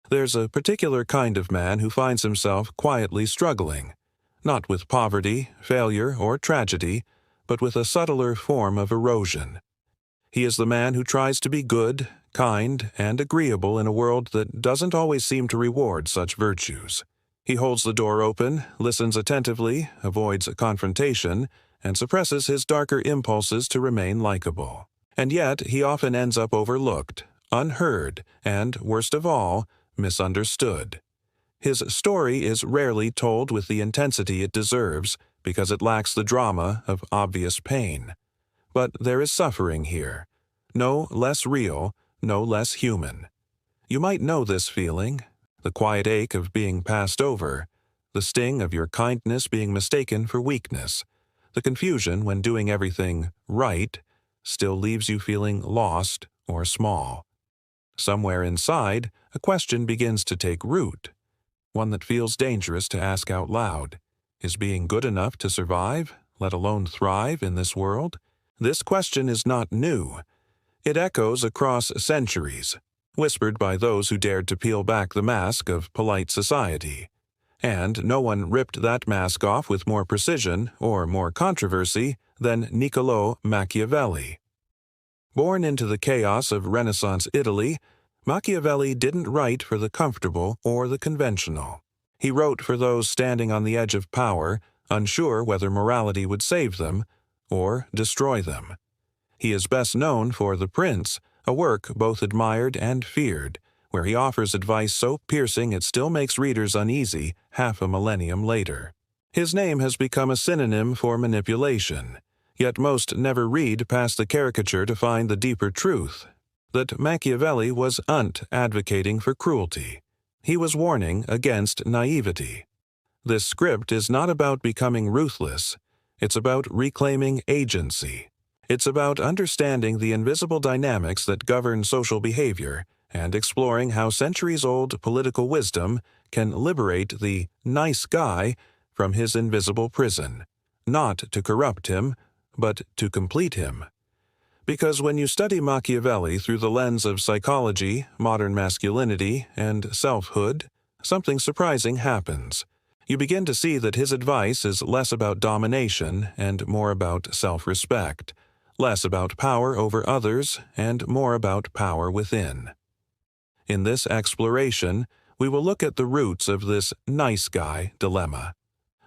There's a particular kind of man who finds himself quietly struggling, not with poverty, failure, or tragedy, but with a subtler form of erosion. He is the man who tries to be good, kind, and agreeable in a world that doesn't always seem to reward such virtues. He holds the door open, listens attentively, avoids confrontation, and suppresses his darker impulses to remain likable. And yet, he often ends up overlooked, unheard, and, worst of all, misunderstood. His story is rarely told with the intensity it deserves because it lacks the drama of obvious pain. But there is suffering here, no less real, no less human. You might know this feeling, the quiet ache of being passed over, the sting of your kindness being mistaken for weakness, the confusion when doing everything right still leaves you feeling lost or small. Somewhere inside, a question begins to take root, one that feels dangerous to ask out loud. Is being good enough to survive, let alone thrive, in this world? This question is not new. It echoes across centuries, whispered by those who dared to peel back the mask of polite society. And no one ripped that mask off with more precision or more controversy than Niccolò Machiavelli. Born into the chaos of Renaissance Italy, Machiavelli didn't write for the comfortable or the conventional. He wrote for those standing on the edge of power, unsure whether morality would save them or destroy them. He is best known for The Prince, a work both admired and feared, where he offers advice so piercing it still makes readers uneasy half a millennium later. His name has become a synonym for manipulation, yet most never read past the caricature to find the deeper truth, that Machiavelli wasn't advocating for cruelty. He was warning against naivety. This script is not about becoming ruthless. It's about reclaiming agency. It's about understanding the invisible dynamics that govern social behavior and exploring how centuries-old political wisdom can liberate the nice guy from his invisible prison, not to corrupt him, but to complete him. Because when you study Machiavelli through the lens of psychology, modern masculinity, and selfhood, something surprising happens. You begin to see that his advice is less about domination and more about self-respect, less about power over others and more about power within. In this exploration, we will look at the roots of this nice guy dilemma,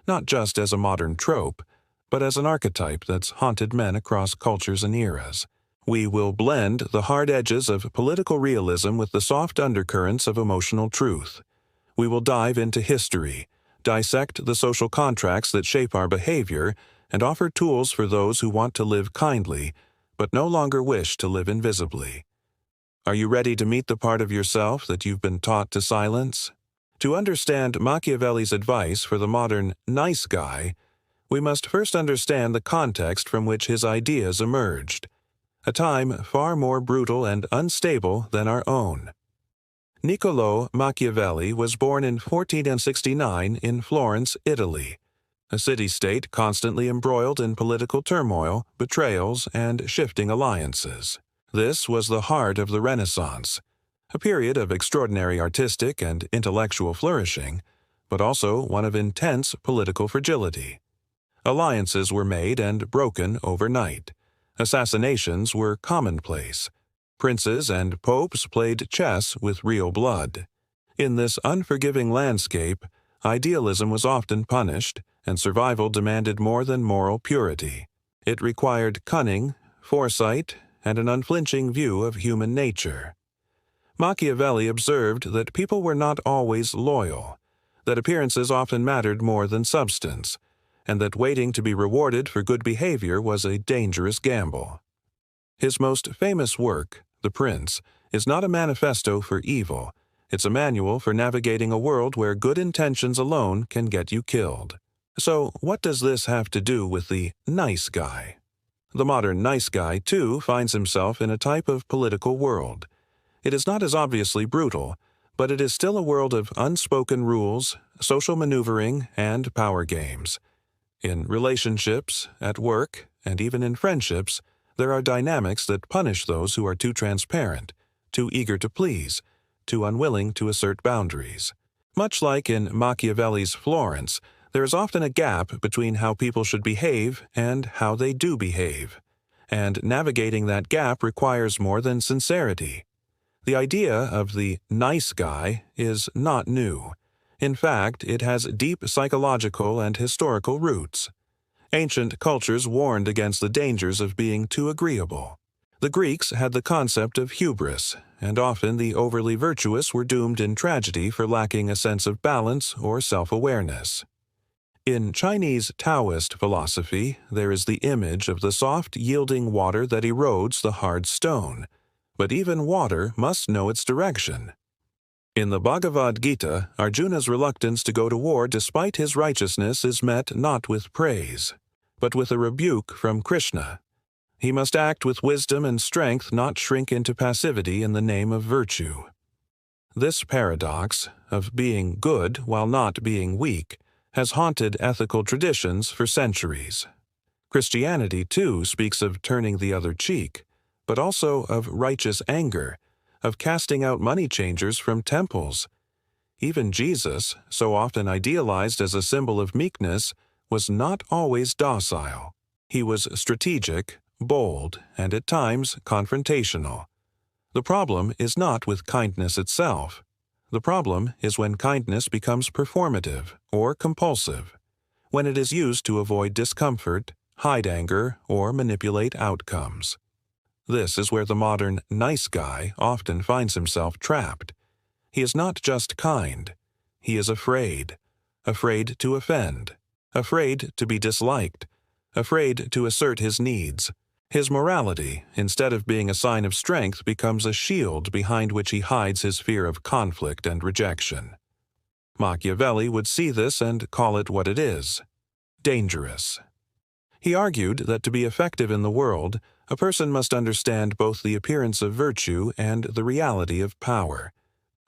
not just as a modern trope, but as an archetype that's haunted men across cultures and eras. We will blend the hard edges of political realism with the soft undercurrents of emotional truth. We will dive into history, dissect the social contracts that shape our behavior, and offer tools for those who want to live kindly, but no longer wish to live invisibly. Are you ready to meet the part of yourself that you've been taught to silence? To understand Machiavelli's advice for the modern nice guy, we must first understand the context from which his ideas emerged, a time far more brutal and unstable than our own. Niccolò Machiavelli was born in 1469 in Florence, Italy, a city-state constantly embroiled in political turmoil, betrayals, and shifting alliances. This was the heart of the Renaissance, a period of extraordinary artistic and intellectual flourishing, but also one of intense political fragility. Alliances were made and broken overnight. Assassinations were commonplace. Princes and popes played chess with real blood. In this unforgiving landscape, idealism was often punished, and survival demanded more than moral purity. It required cunning, foresight, and an unflinching view of human nature. Machiavelli observed that people were not always loyal, that appearances often mattered more than substance, and that waiting to be rewarded for good behavior was a dangerous gamble. His most famous work, The Prince, is not a manifesto for evil. It's a manual for navigating a world where good intentions alone can get you killed. So, what does this have to do with the nice guy? The modern nice guy, too, finds himself in a type of political world. It is not as obviously brutal, but it is still a world of unspoken rules, social maneuvering, and power games. In relationships, at work, and even in friendships, there are dynamics that punish those who are too transparent, too eager to please, too unwilling to assert boundaries. Much like in Machiavelli's Florence, there is often a gap between how people should behave and how they do behave, and navigating that gap requires more than sincerity. The idea of the nice guy is not new. In fact, it has deep psychological and historical roots. Ancient cultures warned against the dangers of being too agreeable. The Greeks had the concept of hubris, and often the overly virtuous were doomed in tragedy for lacking a sense of balance or self-awareness. In Chinese Taoist philosophy, there is the image of the soft, yielding water that erodes the hard stone, but even water must know its direction. In the Bhagavad Gita, Arjuna's reluctance to go to war despite his righteousness is met not with praise, but with a rebuke from Krishna. He must act with wisdom and strength, not shrink into passivity in the name of virtue. This paradox, of being good while not being weak, has haunted ethical traditions for centuries. Christianity, too, speaks of turning the other cheek, but also of righteous anger, of casting out money changers from temples. Even Jesus, so often idealized as a symbol of meekness, was not always docile. He was strategic, bold, and at times confrontational. The problem is not with kindness itself. The problem is when kindness becomes performative or compulsive, when it is used to avoid discomfort, hide anger, or manipulate outcomes. This is where the modern nice guy often finds himself trapped. He is not just kind. He is afraid to offend, afraid to be disliked, afraid to assert his needs. His morality, instead of being a sign of strength, becomes a shield behind which he hides his fear of conflict and rejection. Machiavelli would see this and call it what it is: dangerous. He argued that to be effective in the world, a person must understand both the appearance of virtue and the reality of power.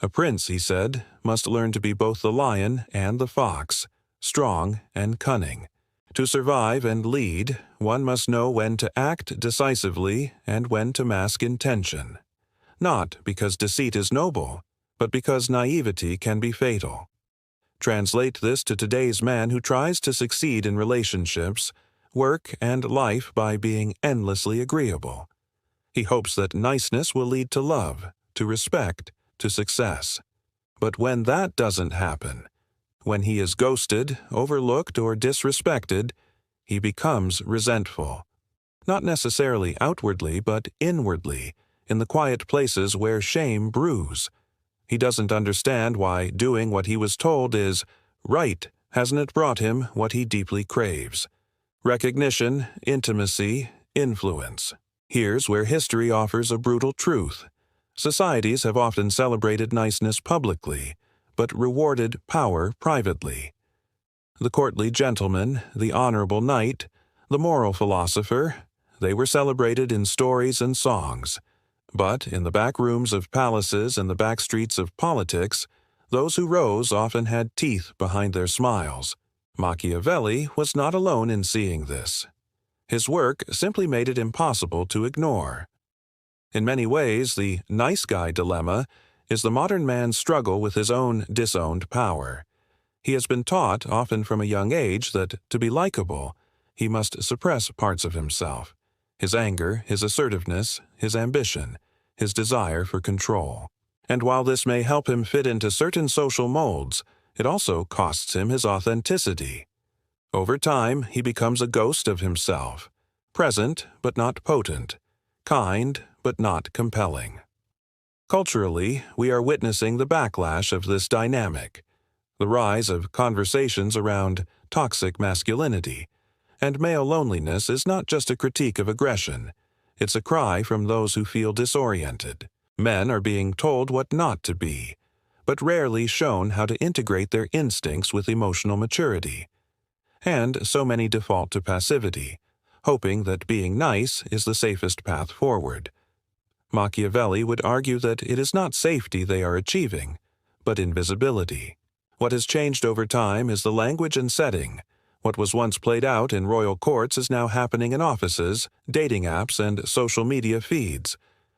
A prince, he said, must learn to be both the lion and the fox, strong and cunning. To survive and lead, one must know when to act decisively and when to mask intention. Not because deceit is noble, but because naivety can be fatal. Translate this to today's man who tries to succeed in relationships, work, and life by being endlessly agreeable. He hopes that niceness will lead to love, to respect, to success. But when that doesn't happen, when he is ghosted, overlooked, or disrespected, he becomes resentful. Not necessarily outwardly, but inwardly, in the quiet places where shame brews. He doesn't understand why doing what he was told is right hasn't it brought him what he deeply craves: recognition, intimacy, influence. Here's where history offers a brutal truth. Societies have often celebrated niceness publicly, but rewarded power privately. The courtly gentleman, the honorable knight, the moral philosopher, they were celebrated in stories and songs. But in the back rooms of palaces and the back streets of politics, those who rose often had teeth behind their smiles. Machiavelli was not alone in seeing this. His work simply made it impossible to ignore. In many ways, the nice guy dilemma is the modern man's struggle with his own disowned power. He has been taught, often from a young age, that to be likable, he must suppress parts of himself: his anger, his assertiveness, his ambition, his desire for control. And while this may help him fit into certain social molds, it also costs him his authenticity. Over time, he becomes a ghost of himself, present but not potent, kind but not compelling. Culturally, we are witnessing the backlash of this dynamic, the rise of conversations around toxic masculinity. And male loneliness is not just a critique of aggression, it's a cry from those who feel disoriented. Men are being told what not to be, but rarely shown how to integrate their instincts with emotional maturity. And so many default to passivity, hoping that being nice is the safest path forward. Machiavelli would argue that it is not safety they are achieving, but invisibility. What has changed over time is the language and setting. What was once played out in royal courts is now happening in offices, dating apps, and social media feeds.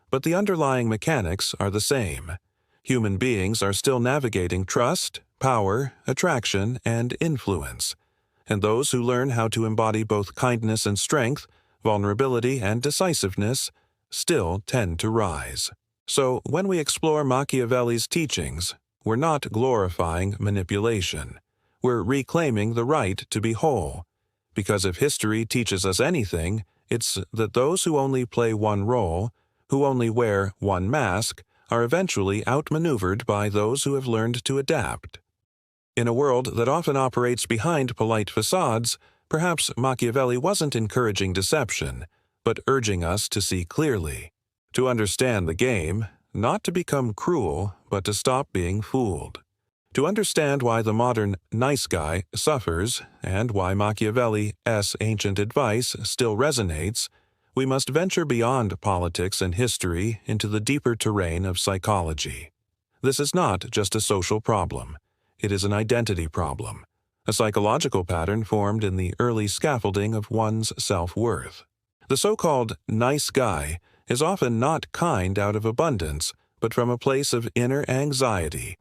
But the underlying mechanics are the same. Human beings are still navigating trust, power, attraction, and influence, and those who learn how to embody both kindness and strength, vulnerability and decisiveness, still tend to rise. So, when we explore Machiavelli's teachings, we're not glorifying manipulation. We're reclaiming the right to be whole. Because if history teaches us anything, it's that those who only play one role, who only wear one mask, are eventually outmaneuvered by those who have learned to adapt. In a world that often operates behind polite facades, perhaps Machiavelli wasn't encouraging deception, but urging us to see clearly, to understand the game, not to become cruel, but to stop being fooled. To understand why the modern nice guy suffers and why Machiavelli's ancient advice still resonates, we must venture beyond politics and history into the deeper terrain of psychology. This is not just a social problem. It is an identity problem, a psychological pattern formed in the early scaffolding of one's self-worth. The so-called nice guy is often not kind out of abundance, but from a place of inner anxiety.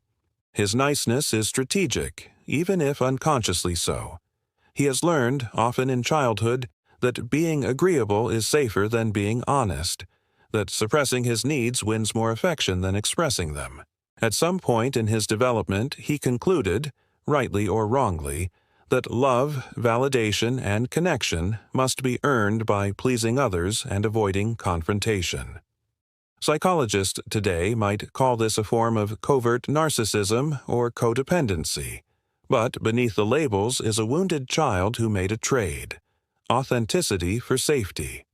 His niceness is strategic, even if unconsciously so. He has learned, often in childhood, that being agreeable is safer than being honest, that suppressing his needs wins more affection than expressing them. At some point in his development, he concluded, rightly or wrongly, that love, validation, and connection must be earned by pleasing others and avoiding confrontation. Psychologists today might call this a form of covert narcissism or codependency, but beneath the labels is a wounded child who made a trade: authenticity for safety.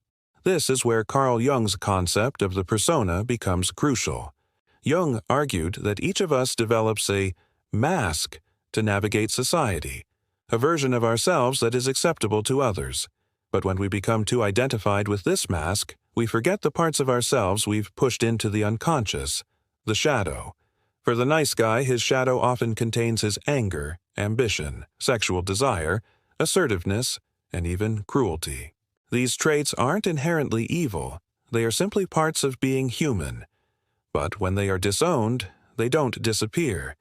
This is where Carl Jung's concept of the persona becomes crucial. Jung argued that each of us develops a mask to navigate society, a version of ourselves that is acceptable to others. But when we become too identified with this mask, we forget the parts of ourselves we've pushed into the unconscious, the shadow. For the nice guy, his shadow often contains his anger, ambition, sexual desire, assertiveness, and even cruelty. These traits aren't inherently evil. They are simply parts of being human. But when they are disowned, they don't disappear.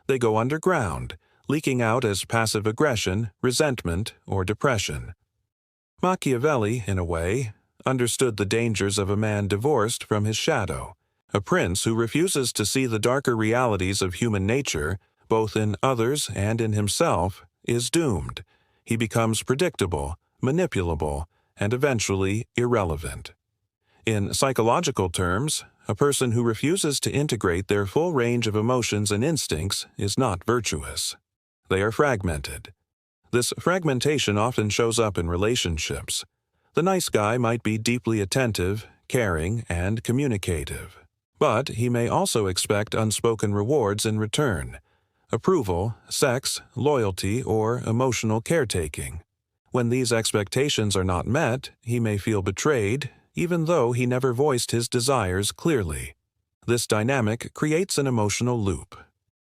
They go underground, leaking out as passive aggression, resentment, or depression. Machiavelli, in a way, understood the dangers of a man divorced from his shadow. A prince who refuses to see the darker realities of human nature, both in others and in himself, is doomed. He becomes predictable, manipulable, and eventually irrelevant. In psychological terms, a person who refuses to integrate their full range of emotions and instincts is not virtuous. They are fragmented. This fragmentation often shows up in relationships. The nice guy might be deeply attentive, caring, and communicative. But he may also expect unspoken rewards in return: approval, sex, loyalty, or emotional caretaking. When these expectations are not met, he may feel betrayed, even though he never voiced his desires clearly. This dynamic creates an emotional loop.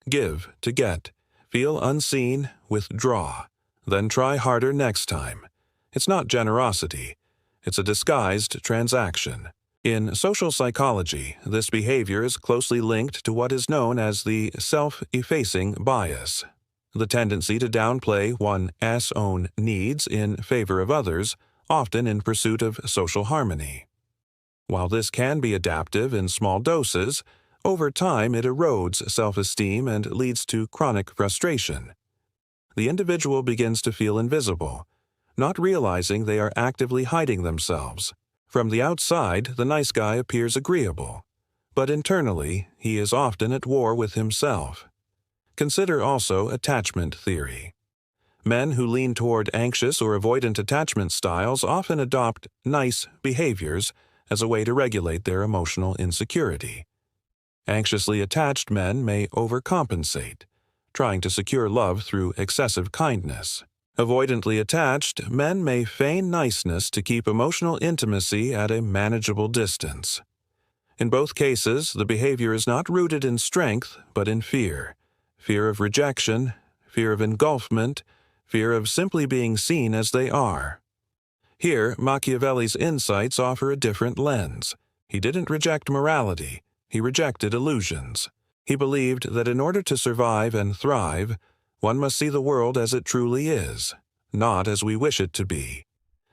Give to get. Feel unseen, withdraw. Then try harder next time. It's not generosity. It's a disguised transaction. In social psychology, this behavior is closely linked to what is known as the self-effacing bias, the tendency to downplay one's own needs in favor of others, often in pursuit of social harmony. While this can be adaptive in small doses, over time it erodes self-esteem and leads to chronic frustration. The individual begins to feel invisible, not realizing they are actively hiding themselves. From the outside, the nice guy appears agreeable, but internally, he is often at war with himself. Consider also attachment theory. Men who lean toward anxious or avoidant attachment styles often adopt nice behaviors as a way to regulate their emotional insecurity. Anxiously attached men may overcompensate, trying to secure love through excessive kindness. Avoidantly attached men may feign niceness to keep emotional intimacy at a manageable distance. In both cases, the behavior is not rooted in strength, but in fear. Fear of rejection, fear of engulfment, fear of simply being seen as they are. Here, Machiavelli's insights offer a different lens. He didn't reject morality. He rejected illusions. He believed that in order to survive and thrive, one must see the world as it truly is, not as we wish it to be.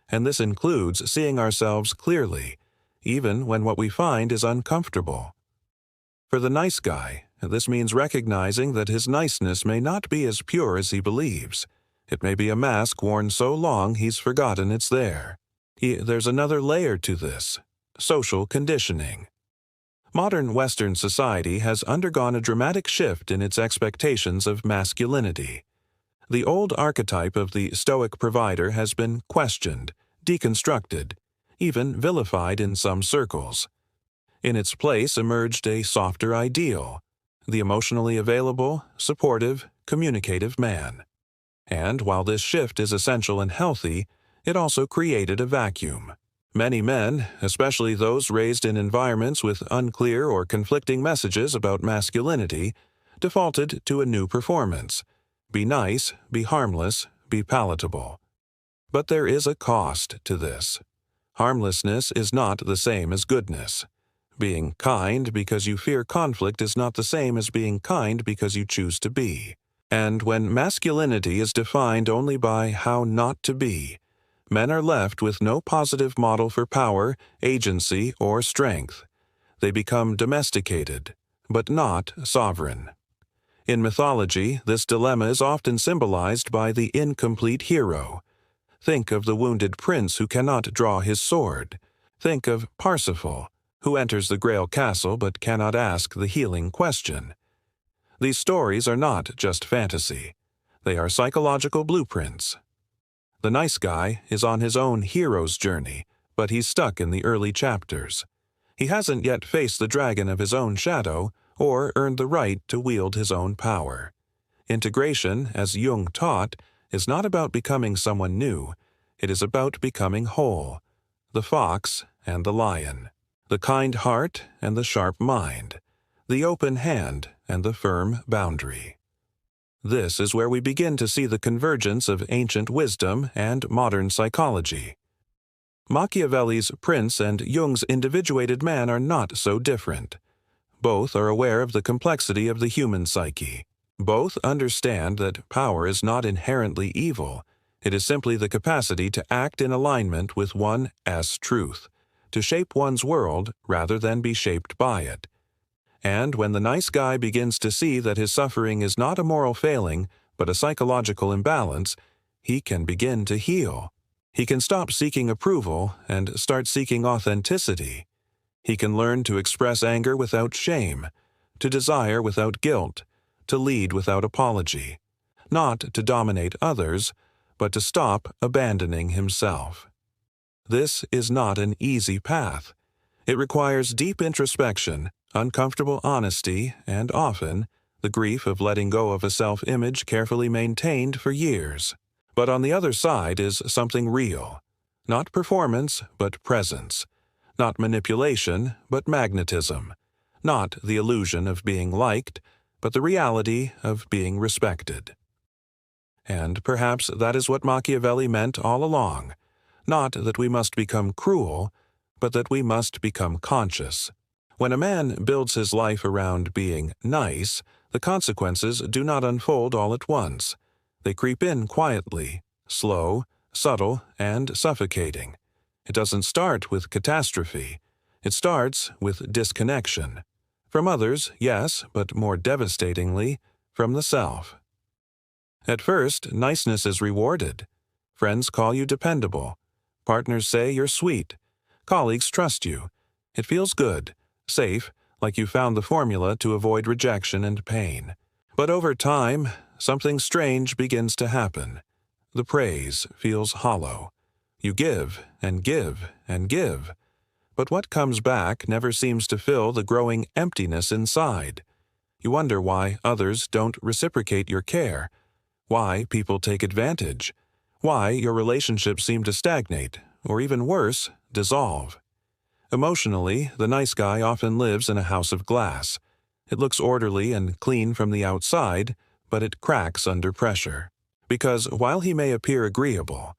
And this includes seeing ourselves clearly, even when what we find is uncomfortable. For the nice guy, this means recognizing that his niceness may not be as pure as he believes. It may be a mask worn so long he's forgotten it's there. There's another layer to this: social conditioning. Modern Western society has undergone a dramatic shift in its expectations of masculinity. The old archetype of the Stoic provider has been questioned, deconstructed, even vilified in some circles. In its place emerged a softer ideal: the emotionally available, supportive, communicative man. And while this shift is essential and healthy, it also created a vacuum. Many men, especially those raised in environments with unclear or conflicting messages about masculinity, defaulted to a new performance: be nice, be harmless, be palatable. But there is a cost to this. Harmlessness is not the same as goodness. Being kind because you fear conflict is not the same as being kind because you choose to be. And when masculinity is defined only by how not to be, men are left with no positive model for power, agency, or strength. They become domesticated, but not sovereign. In mythology, this dilemma is often symbolized by the incomplete hero. Think of the wounded prince who cannot draw his sword. Think of Parsifal, who enters the Grail castle but cannot ask the healing question. These stories are not just fantasy. They are psychological blueprints. The nice guy is on his own hero's journey, but he's stuck in the early chapters. He hasn't yet faced the dragon of his own shadow or earned the right to wield his own power. Integration, as Jung taught, is not about becoming someone new. It is about becoming whole: the fox and the lion, the kind heart and the sharp mind, the open hand and the firm boundary. This is where we begin to see the convergence of ancient wisdom and modern psychology. Machiavelli's prince and Jung's individuated man are not so different. Both are aware of the complexity of the human psyche. Both understand that power is not inherently evil. It is simply the capacity to act in alignment with one's truth, to shape one's world rather than be shaped by it. And when the nice guy begins to see that his suffering is not a moral failing, but a psychological imbalance, he can begin to heal. He can stop seeking approval and start seeking authenticity. He can learn to express anger without shame, to desire without guilt, to lead without apology, not to dominate others, but to stop abandoning himself. This is not an easy path. It requires deep introspection, uncomfortable honesty, and often the grief of letting go of a self-image carefully maintained for years. But on the other side is something real: not performance, but presence; not manipulation, but magnetism; not the illusion of being liked, but the reality of being respected. And perhaps that is what Machiavelli meant all along: not that we must become cruel, but that we must become conscious. When a man builds his life around being nice, the consequences do not unfold all at once. They creep in quietly, slow, subtle, and suffocating. It doesn't start with catastrophe. It starts with disconnection. From others, yes, but more devastatingly, from the self. At first, niceness is rewarded. Friends call you dependable. Partners say you're sweet. Colleagues trust you. It feels good, safe, like you found the formula to avoid rejection and pain. But over time, something strange begins to happen. The praise feels hollow. You give and give and give. But what comes back never seems to fill the growing emptiness inside. You wonder why others don't reciprocate your care, why people take advantage, why your relationships seem to stagnate, or even worse, dissolve. Emotionally, the nice guy often lives in a house of glass. It looks orderly and clean from the outside, but it cracks under pressure. Because while he may appear agreeable,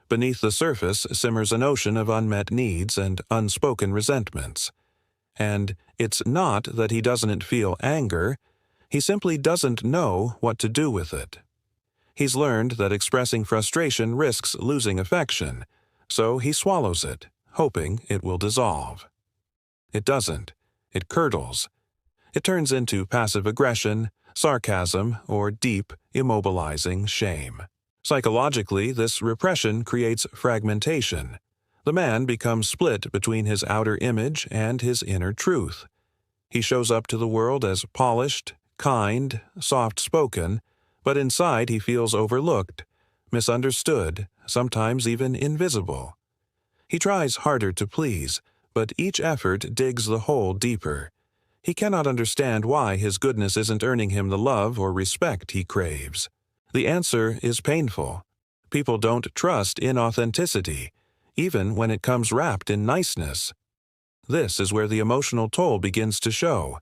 beneath the surface simmers an ocean of unmet needs and unspoken resentments. And it's not that he doesn't feel anger, he simply doesn't know what to do with it. He's learned that expressing frustration risks losing affection, so he swallows it, hoping it will dissolve. It doesn't. It curdles. It turns into passive aggression, sarcasm, or deep, immobilizing shame. Psychologically, this repression creates fragmentation. The man becomes split between his outer image and his inner truth. He shows up to the world as polished, kind, soft-spoken, but inside he feels overlooked, misunderstood, sometimes even invisible. He tries harder to please, but each effort digs the hole deeper. He cannot understand why his goodness isn't earning him the love or respect he craves. The answer is painful. People don't trust inauthenticity, even when it comes wrapped in niceness. This is where the emotional toll begins to show.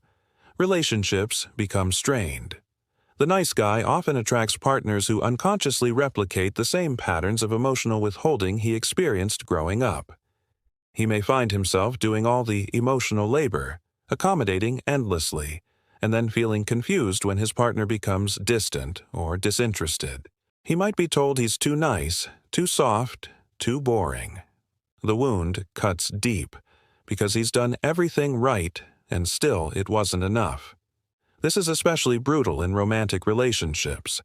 Relationships become strained. The nice guy often attracts partners who unconsciously replicate the same patterns of emotional withholding he experienced growing up. He may find himself doing all the emotional labor, accommodating endlessly, and then feeling confused when his partner becomes distant or disinterested. He might be told he's too nice, too soft, too boring. The wound cuts deep, because he's done everything right, and still it wasn't enough. This is especially brutal in romantic relationships.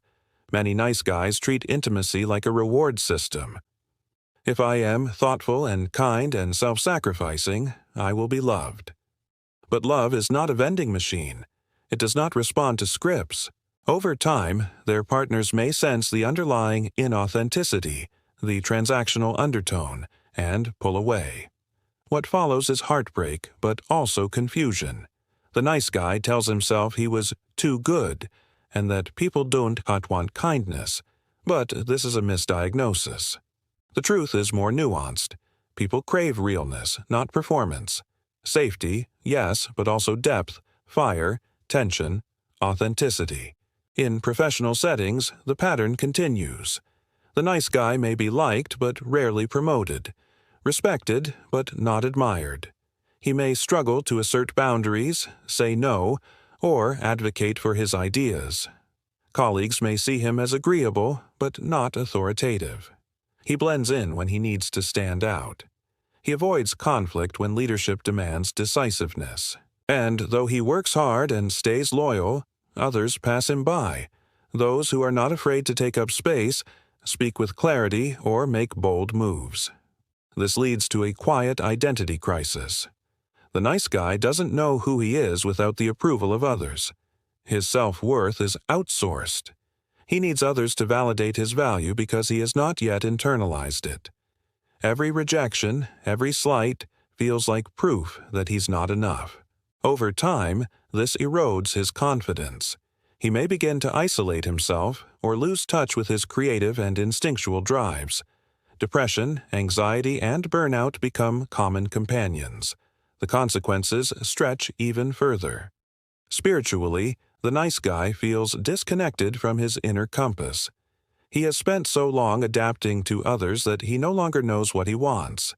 Many nice guys treat intimacy like a reward system. If I am thoughtful and kind and self-sacrificing, I will be loved. But love is not a vending machine. It does not respond to scripts. Over time, their partners may sense the underlying inauthenticity, the transactional undertone, and pull away. What follows is heartbreak, but also confusion. The nice guy tells himself he was too good, and that people don't want kindness, but this is a misdiagnosis. The truth is more nuanced. People crave realness, not performance. Safety, yes, but also depth, fire, tension, authenticity. In professional settings, the pattern continues. The nice guy may be liked but rarely promoted, respected but not admired. He may struggle to assert boundaries, say no, or advocate for his ideas. Colleagues may see him as agreeable but not authoritative. He blends in when he needs to stand out. He avoids conflict when leadership demands decisiveness. And though he works hard and stays loyal, others pass him by. Those who are not afraid to take up space, speak with clarity, or make bold moves. This leads to a quiet identity crisis. The nice guy doesn't know who he is without the approval of others. His self-worth is outsourced. He needs others to validate his value because he has not yet internalized it. Every rejection, every slight, feels like proof that he's not enough. Over time, this erodes his confidence. He may begin to isolate himself or lose touch with his creative and instinctual drives. Depression, anxiety, and burnout become common companions. The consequences stretch even further. Spiritually, the nice guy feels disconnected from his inner compass. He has spent so long adapting to others that he no longer knows what he wants.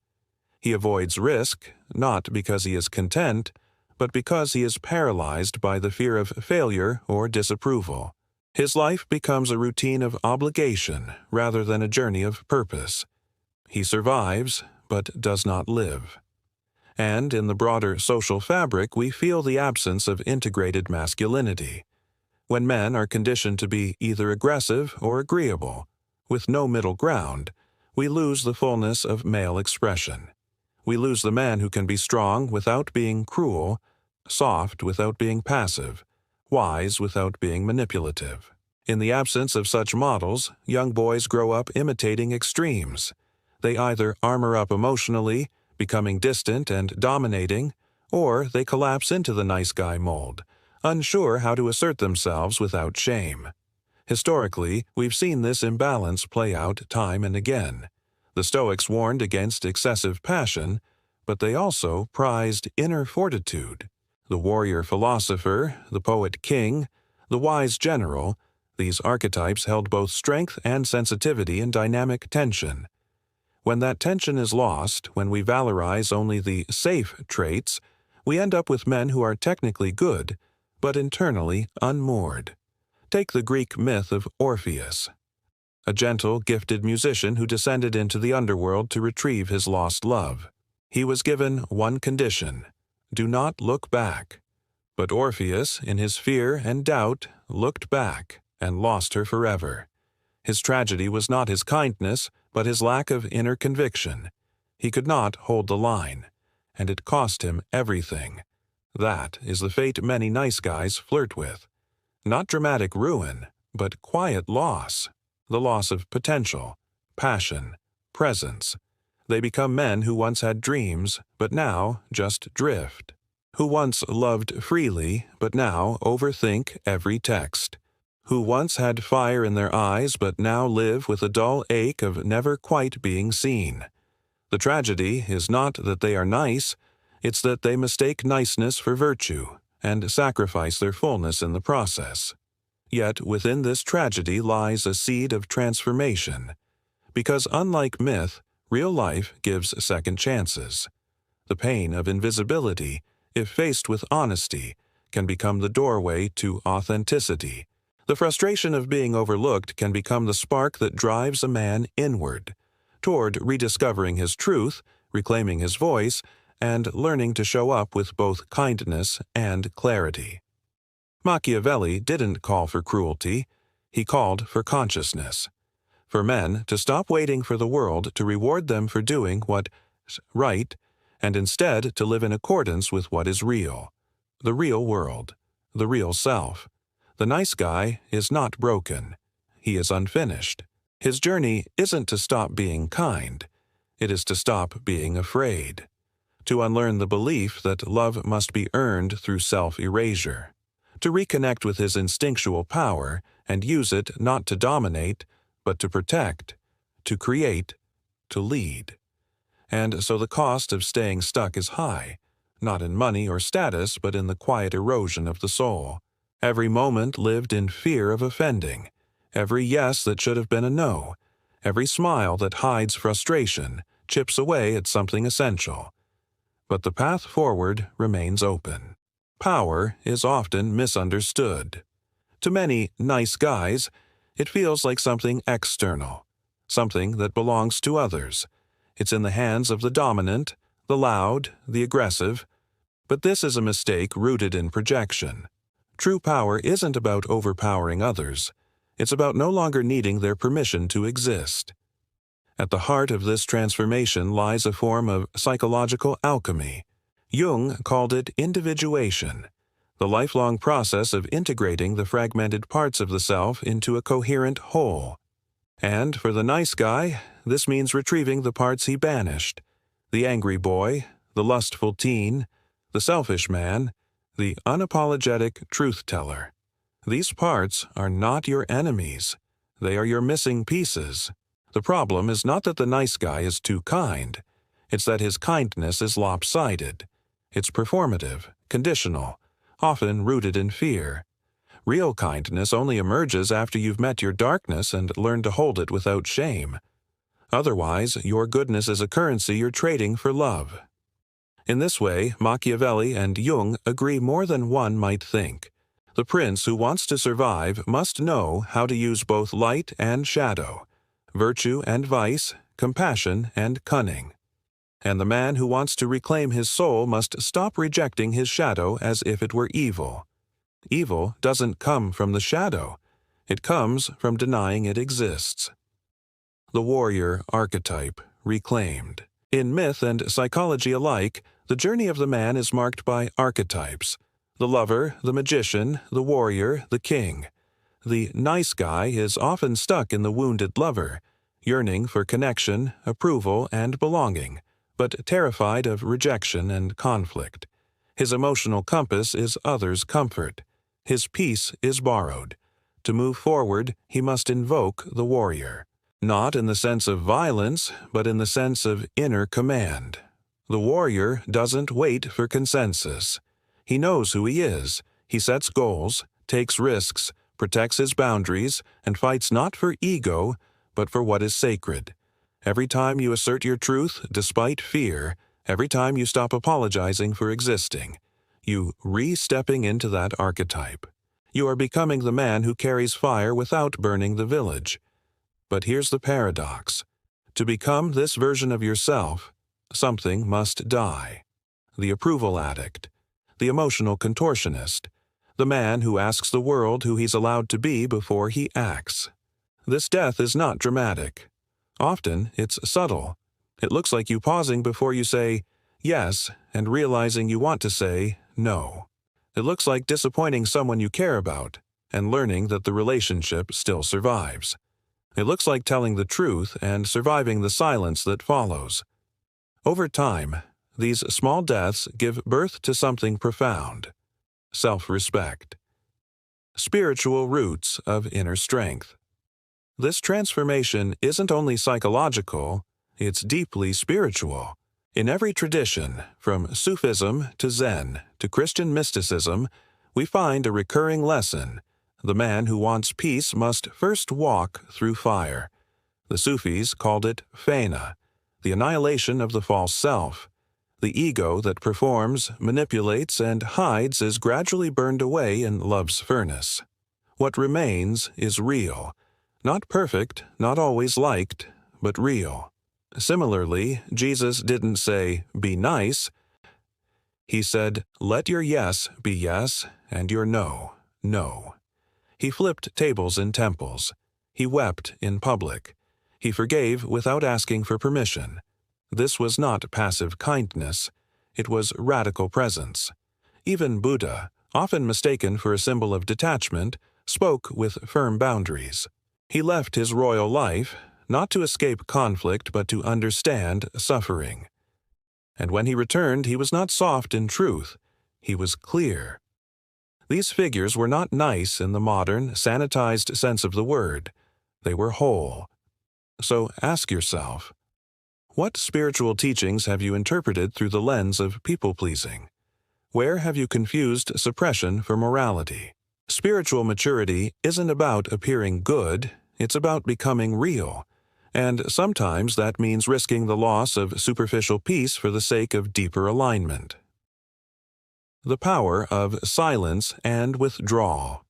He avoids risk, not because he is content, but because he is paralyzed by the fear of failure or disapproval. His life becomes a routine of obligation rather than a journey of purpose. He survives, but does not live. And in the broader social fabric, we feel the absence of integrated masculinity. When men are conditioned to be either aggressive or agreeable, with no middle ground, we lose the fullness of male expression. We lose the man who can be strong without being cruel, soft without being passive, wise without being manipulative. In the absence of such models, young boys grow up imitating extremes. They either armor up emotionally, becoming distant and dominating, or they collapse into the nice guy mold, unsure how to assert themselves without shame. Historically, we've seen this imbalance play out time and again. The Stoics warned against excessive passion, but they also prized inner fortitude. The warrior philosopher, the poet king, the wise general, these archetypes held both strength and sensitivity in dynamic tension. When that tension is lost, when we valorize only the safe traits, We end up with men who are technically good, but internally unmoored. Take the Greek myth of Orpheus, a gentle, gifted musician who descended into the underworld to retrieve his lost love. He was given one condition: do not look back. But Orpheus, in his fear and doubt, looked back and lost her forever. His tragedy was not his kindness, but his lack of inner conviction. He could not hold the line, and it cost him everything. That is the fate many nice guys flirt with. Not dramatic ruin, but quiet loss. The loss of potential, passion, presence. They become men who once had dreams, but now just drift. Who once loved freely, but now overthink every text. Who once had fire in their eyes, but now live with a dull ache of never quite being seen. The tragedy is not that they are nice, it's that they mistake niceness for virtue, and sacrifice their fullness in the process. Yet within this tragedy lies a seed of transformation, because unlike myth, real life gives second chances. The pain of invisibility, if faced with honesty, can become the doorway to authenticity. The frustration of being overlooked can become the spark that drives a man inward, toward rediscovering his truth, reclaiming his voice, and learning to show up with both kindness and clarity. Machiavelli didn't call for cruelty, he called for consciousness. For men to stop waiting for the world to reward them for doing what's right, and instead to live in accordance with what is real. The real world, the real self. The nice guy is not broken. He is unfinished. His journey isn't to stop being kind. It is to stop being afraid. To unlearn the belief that love must be earned through self-erasure. To reconnect with his instinctual power and use it not to dominate, but to protect, to create, to lead. And so the cost of staying stuck is high, not in money or status, but in the quiet erosion of the soul. Every moment lived in fear of offending, every yes that should have been a no, every smile that hides frustration, chips away at something essential. But the path forward remains open. Power is often misunderstood. To many nice guys, it feels like something external, something that belongs to others. It's in the hands of the dominant, the loud, the aggressive. But this is a mistake rooted in projection. True power isn't about overpowering others. It's about no longer needing their permission to exist. At the heart of this transformation lies a form of psychological alchemy. Jung called it individuation, the lifelong process of integrating the fragmented parts of the self into a coherent whole. And for the nice guy, this means retrieving the parts he banished: the angry boy, the lustful teen, the selfish man, the unapologetic truth-teller. These parts are not your enemies. They are your missing pieces. The problem is not that the nice guy is too kind. It's that his kindness is lopsided. It's performative, conditional, often rooted in fear. Real kindness only emerges after you've met your darkness and learned to hold it without shame. Otherwise, your goodness is a currency you're trading for love. In this way, Machiavelli and Jung agree more than one might think. The prince who wants to survive must know how to use both light and shadow, virtue and vice, compassion and cunning. And the man who wants to reclaim his soul must stop rejecting his shadow as if it were evil. Evil doesn't come from the shadow. It comes from denying it exists. The warrior archetype reclaimed. In myth and psychology alike, the journey of the man is marked by archetypes: the lover, the magician, the warrior, the king. The nice guy is often stuck in the wounded lover, yearning for connection, approval, and belonging, but terrified of rejection and conflict. His emotional compass is others' comfort. His peace is borrowed. To move forward, he must invoke the warrior. Not in the sense of violence, but in the sense of inner command. The warrior doesn't wait for consensus. He knows who he is. He sets goals, takes risks, protects his boundaries, and fights not for ego, but for what is sacred. Every time you assert your truth, despite fear, Every time you stop apologizing for existing, you re-stepping into that archetype. You are becoming the man who carries fire without burning the village. But here's the paradox. To become this version of yourself, something must die. The approval addict, the emotional contortionist, the man who asks the world who he's allowed to be before he acts. This death is not dramatic. Often, it's subtle. It looks like you pausing before you say yes and realizing you want to say no. It looks like disappointing someone you care about and learning that the relationship still survives. It looks like telling the truth and surviving the silence that follows. Over time, these small deaths give birth to something profound: self-respect. Spiritual roots of inner strength. This transformation isn't only psychological, it's deeply spiritual. In every tradition, from Sufism to Zen to Christian mysticism, we find a recurring lesson. The man who wants peace must first walk through fire. The Sufis called it fena, the annihilation of the false self. The ego that performs, manipulates, and hides is gradually burned away in love's furnace. What remains is real. Not perfect, not always liked, but real. Similarly, Jesus didn't say, "Be nice." He said, "Let your yes be yes, and your no, no." He flipped tables in temples. He wept in public. He forgave without asking for permission. This was not passive kindness. It was radical presence. Even Buddha, often mistaken for a symbol of detachment, spoke with firm boundaries. He left his royal life, not to escape conflict but to understand suffering. And when he returned, he was not soft in truth. He was clear. These figures were not nice in the modern, sanitized sense of the word. They were whole. So ask yourself, what spiritual teachings have you interpreted through the lens of people-pleasing? Where have you confused suppression for morality? Spiritual maturity isn't about appearing good, it's about becoming real. And sometimes that means risking the loss of superficial peace for the sake of deeper alignment. The power of silence and withdrawal.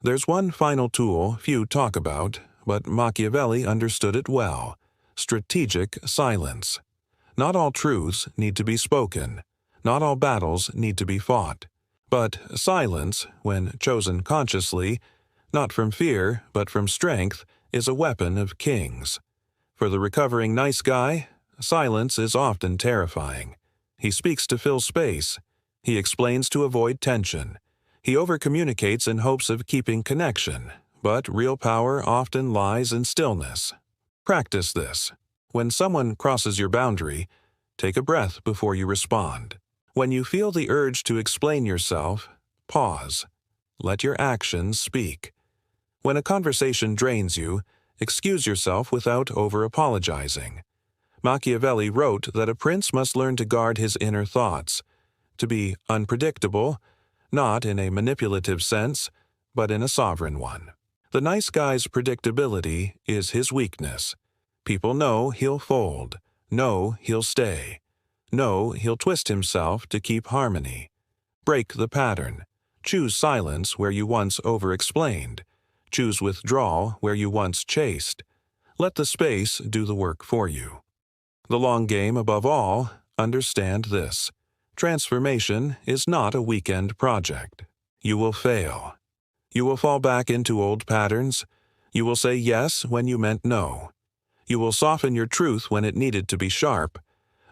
There's one final tool few talk about, but Machiavelli understood it well: strategic silence. Not all truths need to be spoken. Not all battles need to be fought. But silence, when chosen consciously, not from fear but from strength, is a weapon of kings. For the recovering nice guy, silence is often terrifying. He speaks to fill space. He explains to avoid tension. He overcommunicates in hopes of keeping connection, but real power often lies in stillness. Practice this. When someone crosses your boundary, take a breath before you respond. When you feel the urge to explain yourself, pause. Let your actions speak. When a conversation drains you, excuse yourself without over-apologizing. Machiavelli wrote that a prince must learn to guard his inner thoughts, to be unpredictable, not in a manipulative sense, but in a sovereign one. The nice guy's predictability is his weakness. People know he'll fold, know he'll stay, know he'll twist himself to keep harmony. Break the pattern. Choose silence where you once over-explained. Choose withdrawal where you once chased. Let the space do the work for you. The long game, above all, understand this: transformation is not a weekend project. You will fail. You will fall back into old patterns. You will say yes when you meant no. You will soften your truth when it needed to be sharp.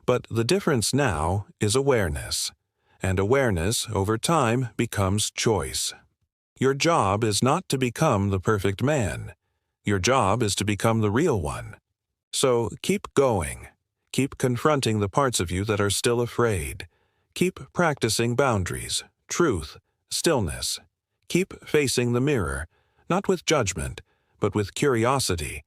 But the difference now is awareness. And awareness, over time, becomes choice. Your job is not to become the perfect man. Your job is to become the real one. So keep going. Keep confronting the parts of you that are still afraid. Keep practicing boundaries, truth, stillness. Keep facing the mirror, not with judgment, but with curiosity.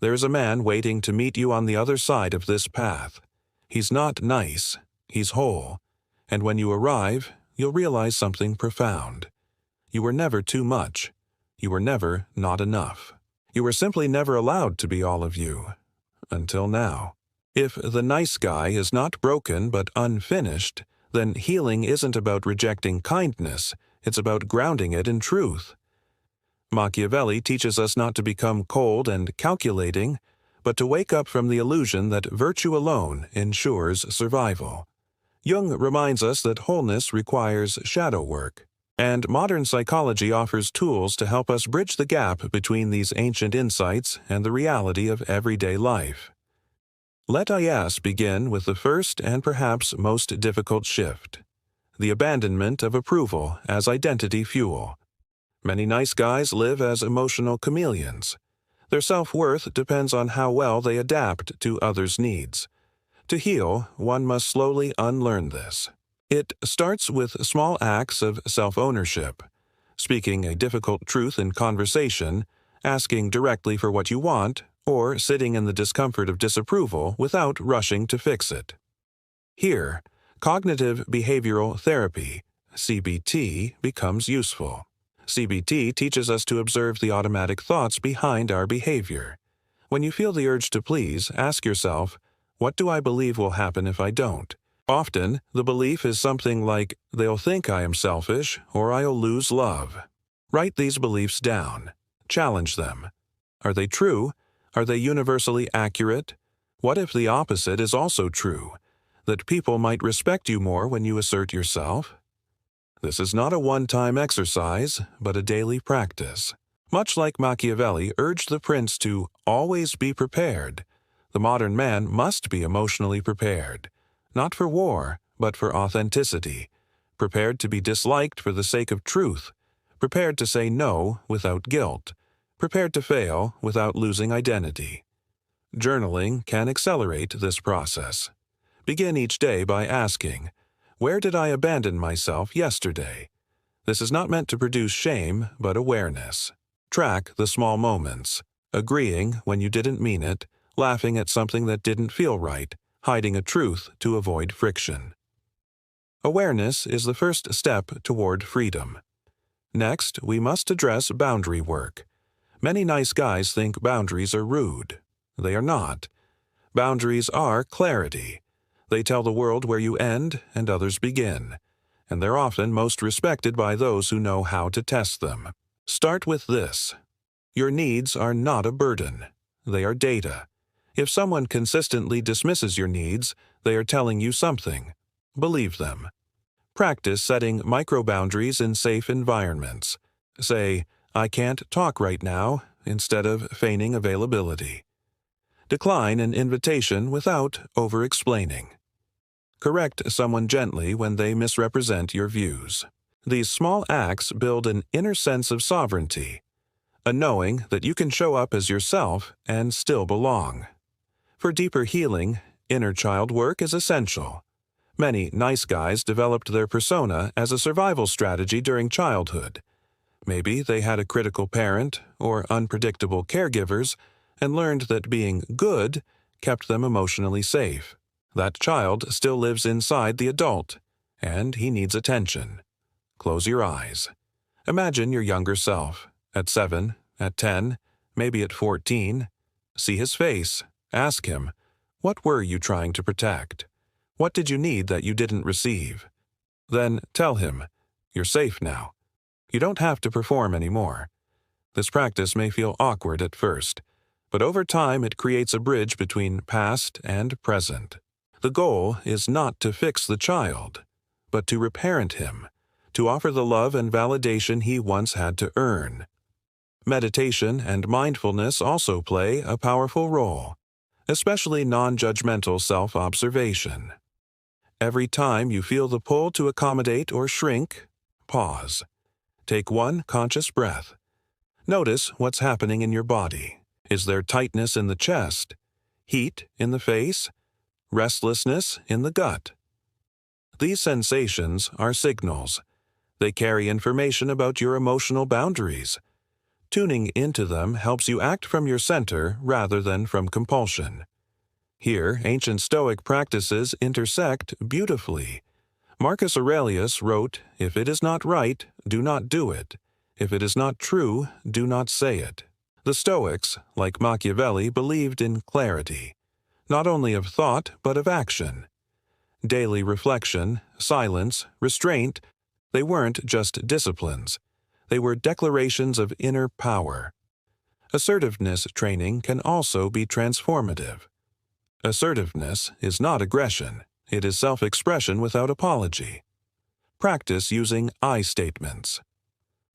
There's a man waiting to meet you on the other side of this path. He's not nice, he's whole. And when you arrive, you'll realize something profound. You were never too much. You were never not enough. You were simply never allowed to be all of you. Until now. If the nice guy is not broken but unfinished, then healing isn't about rejecting kindness, it's about grounding it in truth. Machiavelli teaches us not to become cold and calculating, but to wake up from the illusion that virtue alone ensures survival. Jung reminds us that wholeness requires shadow work, and modern psychology offers tools to help us bridge the gap between these ancient insights and the reality of everyday life. Let us begin with the first and perhaps most difficult shift: the abandonment of approval as identity fuel. Many nice guys live as emotional chameleons. Their self-worth depends on how well they adapt to others' needs. To heal, one must slowly unlearn this. It starts with small acts of self-ownership, speaking a difficult truth in conversation, asking directly for what you want, or sitting in the discomfort of disapproval without rushing to fix it. Here, cognitive behavioral therapy, CBT, becomes useful. CBT teaches us to observe the automatic thoughts behind our behavior. When you feel the urge to please, ask yourself, what do I believe will happen if I don't? Often, the belief is something like, they'll think I am selfish, or I'll lose love. Write these beliefs down. Challenge them. Are they true? Are they universally accurate? What if the opposite is also true? That people might respect you more when you assert yourself? This is not a one-time exercise, but a daily practice. Much like Machiavelli urged the prince to always be prepared, the modern man must be emotionally prepared, not for war, but for authenticity, prepared to be disliked for the sake of truth, prepared to say no without guilt, prepared to fail without losing identity. Journaling can accelerate this process. Begin each day by asking, where did I abandon myself yesterday? This is not meant to produce shame, but awareness. Track the small moments, agreeing when you didn't mean it, laughing at something that didn't feel right, hiding a truth to avoid friction. Awareness is the first step toward freedom. Next, we must address boundary work. Many nice guys think boundaries are rude. They are not. Boundaries are clarity. They tell the world where you end and others begin, and they're often most respected by those who know how to test them. Start with this. Your needs are not a burden. They are data. If someone consistently dismisses your needs, they are telling you something. Believe them. Practice setting micro-boundaries in safe environments. Say, I can't talk right now, instead of feigning availability. Decline an invitation without over-explaining. Correct someone gently when they misrepresent your views. These small acts build an inner sense of sovereignty, a knowing that you can show up as yourself and still belong. For deeper healing, inner child work is essential. Many nice guys developed their persona as a survival strategy during childhood. Maybe they had a critical parent or unpredictable caregivers and learned that being good kept them emotionally safe. That child still lives inside the adult, and he needs attention. Close your eyes. Imagine your younger self, at 7, at 10, maybe at 14. See his face. Ask him, what were you trying to protect? What did you need that you didn't receive? Then tell him, you're safe now. You don't have to perform anymore. This practice may feel awkward at first, but over time it creates a bridge between past and present. The goal is not to fix the child, but to reparent him, to offer the love and validation he once had to earn. Meditation and mindfulness also play a powerful role, especially non-judgmental self-observation. Every time you feel the pull to accommodate or shrink, pause. Take one conscious breath. Notice what's happening in your body. Is there tightness in the chest? Heat in the face? Restlessness in the gut? These sensations are signals. They carry information about your emotional boundaries. Tuning into them helps you act from your center rather than from compulsion. Here, ancient Stoic practices intersect beautifully. Marcus Aurelius wrote, "If it is not right, do not do it. If it is not true, do not say it." The Stoics, like Machiavelli, believed in clarity. not only of thought but of action. Daily reflection, silence, restraint, they weren't just disciplines. They were declarations of inner power. Assertiveness training can also be transformative. Assertiveness is not aggression. It is self-expression without apology. Practice using I statements.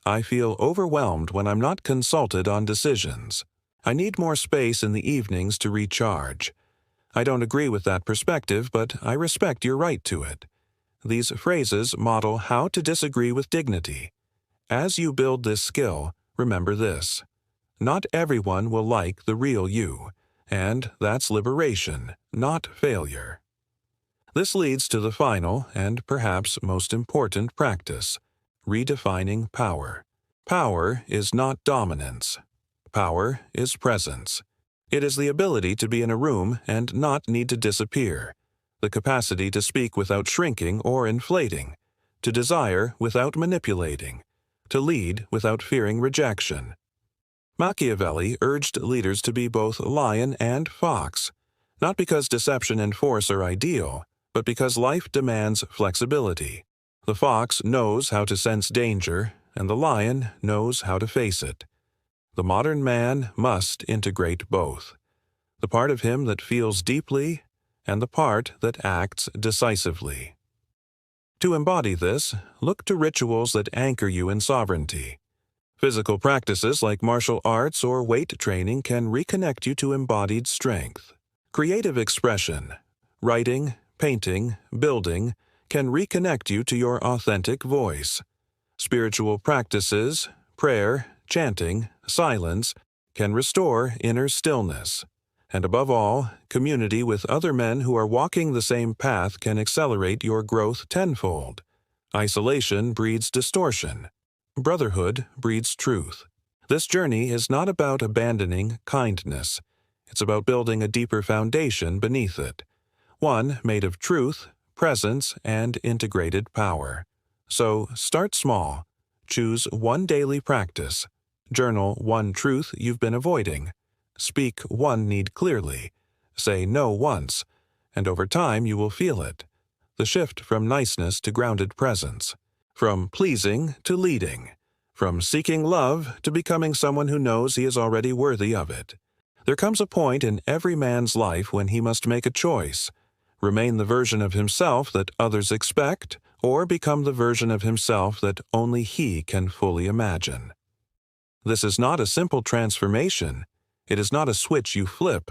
I feel overwhelmed when I'm not consulted on decisions. I need more space in the evenings to recharge. I don't agree with that perspective, but I respect your right to it. These phrases model how to disagree with dignity. As you build this skill, remember this. Not everyone will like the real you, and that's liberation, not failure. This leads to the final and perhaps most important practice, redefining power. Power is not dominance. Power is presence. It is the ability to be in a room and not need to disappear, the capacity to speak without shrinking or inflating, to desire without manipulating, to lead without fearing rejection. Machiavelli urged leaders to be both lion and fox, not because deception and force are ideal, but because life demands flexibility. The fox knows how to sense danger, and the lion knows how to face it. The modern man must integrate both, the part of him that feels deeply and the part that acts decisively. To embody this, look to rituals that anchor you in sovereignty. Physical practices like martial arts or weight training can reconnect you to embodied strength. Creative expression, writing, painting, building, can reconnect you to your authentic voice. Spiritual practices, prayer, chanting, silence, can restore inner stillness. And above all, community with other men who are walking the same path can accelerate your growth tenfold. Isolation breeds distortion. Brotherhood breeds truth. This journey is not about abandoning kindness. It's about building a deeper foundation beneath it, one made of truth, presence, and integrated power. So start small. Choose one daily practice. Journal one truth you've been avoiding. Speak one need clearly. Say no once, and over time you will feel it. The shift from niceness to grounded presence. From pleasing to leading. From seeking love to becoming someone who knows he is already worthy of it. There comes a point in every man's life when he must make a choice. Remain the version of himself that others expect, or become the version of himself that only he can fully imagine. This is not a simple transformation. It is not a switch you flip.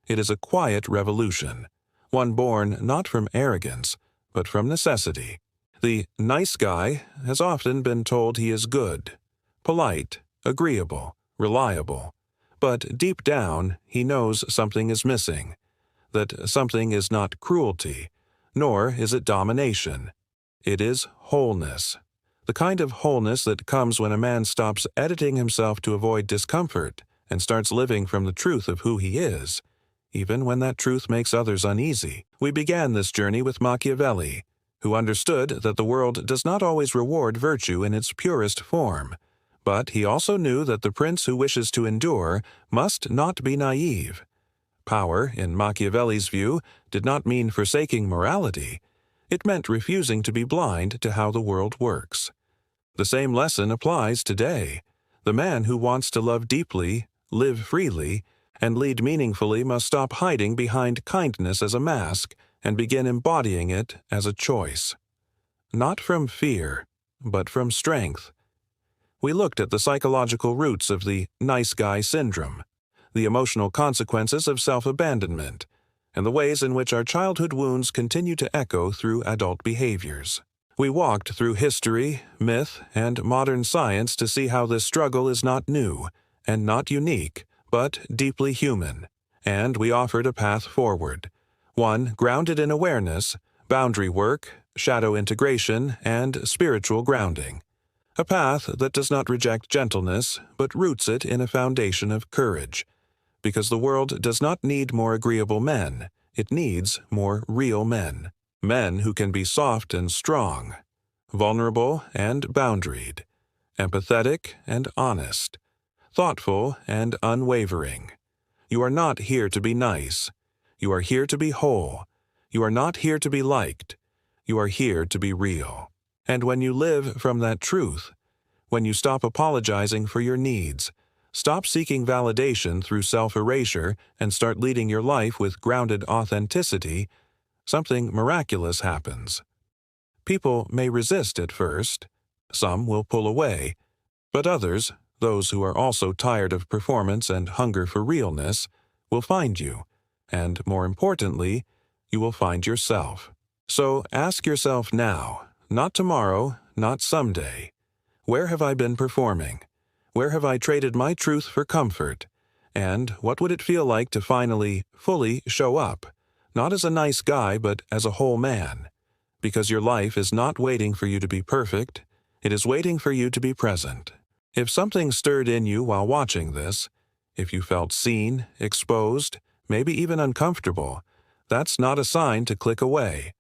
It is a quiet revolution, one born not from arrogance, but from necessity. The nice guy has often been told he is good, polite, agreeable, reliable, but deep down he knows something is missing, that something is not cruelty, nor is it domination. It is wholeness, the kind of wholeness that comes when a man stops editing himself to avoid discomfort and starts living from the truth of who he is, even when that truth makes others uneasy. We began this journey with Machiavelli, who understood that the world does not always reward virtue in its purest form, but he also knew that the prince who wishes to endure must not be naive. Power, in Machiavelli's view, did not mean forsaking morality. It meant refusing to be blind to how the world works. The same lesson applies today. The man who wants to love deeply, live freely, and lead meaningfully must stop hiding behind kindness as a mask and begin embodying it as a choice. Not from fear, but from strength. We looked at the psychological roots of the nice guy syndrome, the emotional consequences of self-abandonment, and the ways in which our childhood wounds continue to echo through adult behaviors. We walked through history, myth, and modern science to see how this struggle is not new and not unique, but deeply human, and we offered a path forward, one grounded in awareness, boundary work, shadow integration, and spiritual grounding. A path that does not reject gentleness, but roots it in a foundation of courage. Because the world does not need more agreeable men, it needs more real men. Men who can be soft and strong, vulnerable and boundaried, empathetic and honest, thoughtful and unwavering. You are not here to be nice. You are here to be whole. You are not here to be liked. You are here to be real. And when you live from that truth, when you stop apologizing for your needs, stop seeking validation through self-erasure, and start leading your life with grounded authenticity, something miraculous happens. People may resist at first. Some will pull away. But others, those who are also tired of performance and hunger for realness, will find you. And more importantly, you will find yourself. So ask yourself now, not tomorrow, not someday. Where have I been performing? Where have I traded my truth for comfort? And what would it feel like to finally, fully show up? Not as a nice guy, but as a whole man. Because your life is not waiting for you to be perfect. It is waiting for you to be present. If something stirred in you while watching this, if you felt seen, exposed, maybe even uncomfortable, that's not a sign to click away.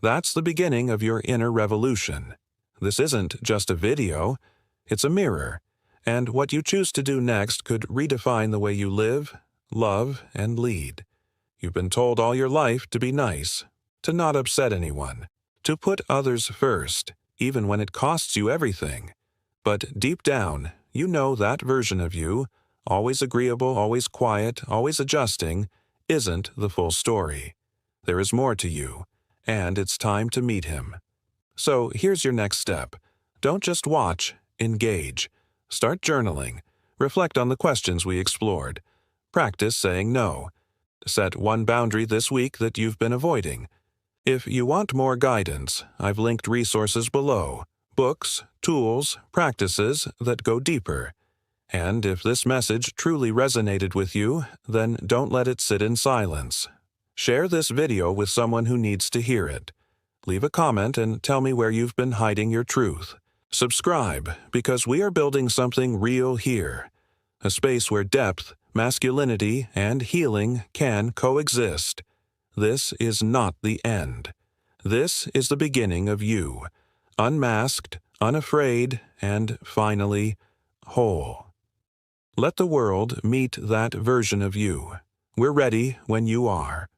That's the beginning of your inner revolution. This isn't just a video, it's a mirror, and what you choose to do next could redefine the way you live, love, and lead. You've been told all your life to be nice, to not upset anyone, to put others first, even when it costs you everything. But deep down, you know that version of you, always agreeable, always quiet, always adjusting, isn't the full story. There is more to you, and it's time to meet him. So here's your next step. Don't just watch, engage. Start journaling. Reflect on the questions we explored. Practice saying no. Set one boundary this week that you've been avoiding. If you want more guidance, I've linked resources below. Books, tools, practices that go deeper. And if this message truly resonated with you, then don't let it sit in silence. Share this video with someone who needs to hear it. Leave a comment and tell me where you've been hiding your truth. Subscribe, because we are building something real here. A space where depth, masculinity, and healing can coexist. This is not the end. This is the beginning of you. Unmasked, unafraid, and finally, whole. Let the world meet that version of you. We're ready when you are.